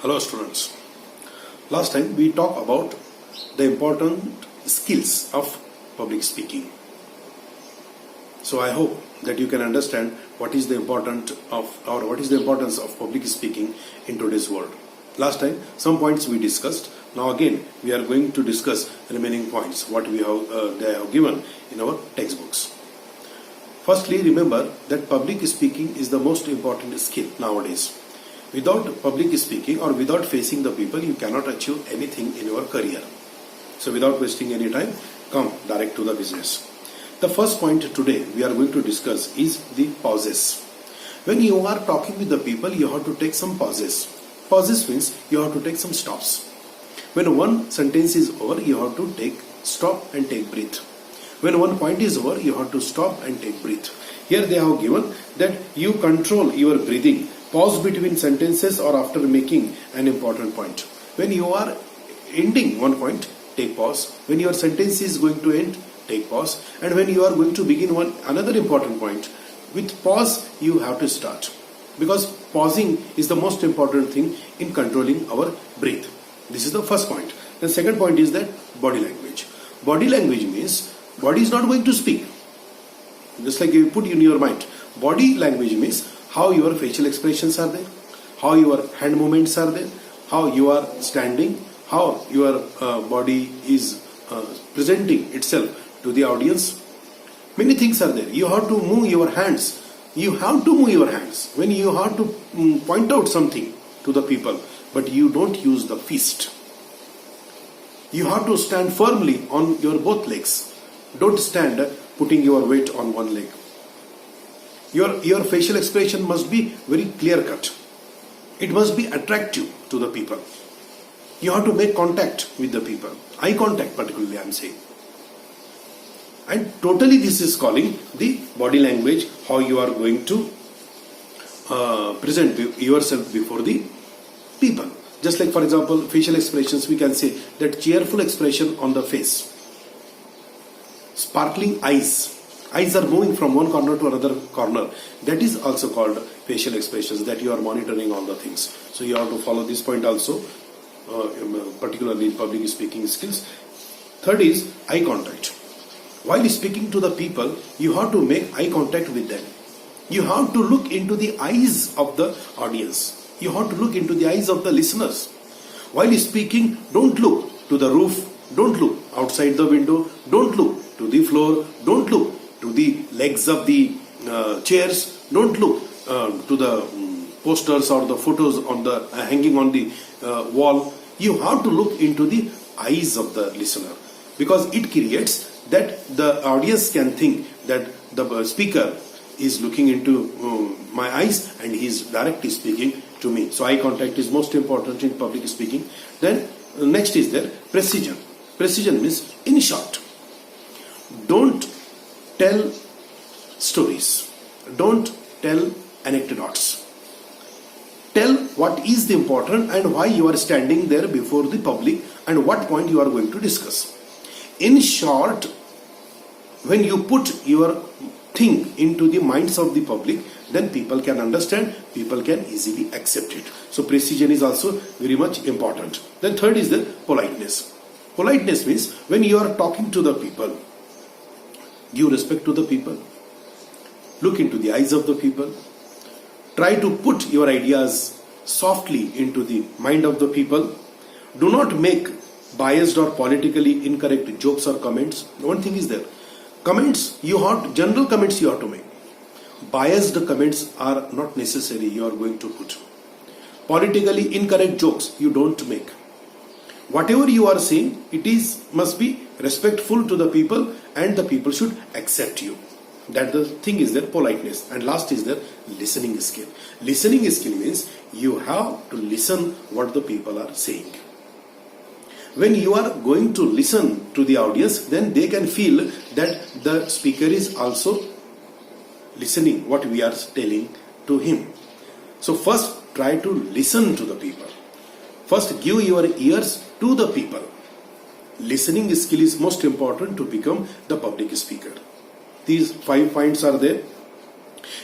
Hello students. Last time we talked about the important skills of public speaking. So I hope that you can understand what is the importance of public speaking in today's world. Last time some points we discussed. Now again we are going to discuss remaining points what we have they have given in our textbooks. Firstly, remember that public speaking is the most important skill nowadays. Without public speaking or without facing the people, you cannot achieve anything in your career. So without wasting any time, come direct to the business. The first point today we are going to discuss is the pauses. When you are talking with the people, you have to take some pauses. Pauses means you have to take some stops. When one sentence is over, you have to stop and take breath. When one point is over, you have to stop and take breath. Here they have given that you control your breathing. Pause between sentences or after making an important point. When you are ending one point, take pause. When your sentence is going to end, take pause. And when you are going to begin another important point, with pause you have to start. Because pausing is the most important thing in controlling our breath. This is the first point. The second point is that body language. Body language means body is not going to speak. Just like you put in your mind. Body language means how your facial expressions are there, how your hand movements are there, how you are standing, how your body is presenting itself to the audience. Many things are there. You have to move your hands. You have to move your hands when you have to point out something to the people, but you don't use the fist. You have to stand firmly on your both legs. Don't stand putting your weight on one leg. Your facial expression must be very clear cut. It must be attractive to the people. You have to make contact with the people. Eye contact particularly I am saying. And totally this is calling the body language, how you are going to present yourself before the people. Just like for example facial expressions, we can say that cheerful expression on the face. Sparkling eyes. Eyes are moving from one corner to another corner. That is also called facial expressions, that you are monitoring all the things. So you have to follow this point also, particularly in public speaking skills. Third is eye contact. While speaking to the people, you have to make eye contact with them. You have to look into the eyes of the audience. You have to look into the eyes of the listeners. While speaking, don't look to the roof. Don't look outside the window. Don't look to the floor. Don't look to the legs of the chairs. Don't look to the posters or the photos on the hanging on the wall. You have to look into the eyes of the listener, because it creates that the audience can think that the speaker is looking into my eyes and he is directly speaking to me. So eye contact is most important in public speaking. Then next is there precision. Precision means, in short, don't tell stories. Don't tell anecdotes. Tell what is the important and why you are standing there before the public and what point you are going to discuss. In short, when you put your thing into the minds of the public, then people can understand, people can easily accept it. So precision is also very much important. Then third is the politeness. Politeness means when you are talking to the people, give respect to the people. Look into the eyes of the people. Try to put your ideas softly into the mind of the people. Do not make biased or politically incorrect jokes or comments. One thing is there. General comments you have to make. Biased comments are not necessary, you are going to put. Politically incorrect jokes you don't make. Whatever you are saying, must be respectful to the people and the people should accept you. That the thing is their politeness. And last is their listening skill. Listening skill means you have to listen what the people are saying. When you are going to listen to the audience, then they can feel that the speaker is also listening what we are telling to him. So first try to listen to the people. First give your ears to the people. Listening skill is most important to become the public speaker. These 5 points are there.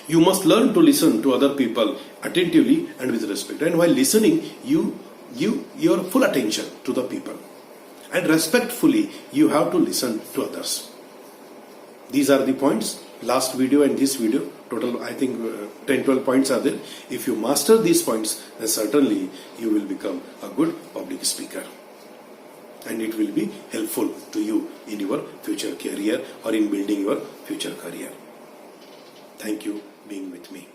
You must learn to listen to other people attentively and with respect. And while listening, you give your full attention to the people, and respectfully you have to listen to others. These are the points. Last video and this video, total I think 10-12 points are there. If you master these points, then certainly you will become a good public speaker, and it will be helpful to you in your future career or in building your future career. Thank you being with me.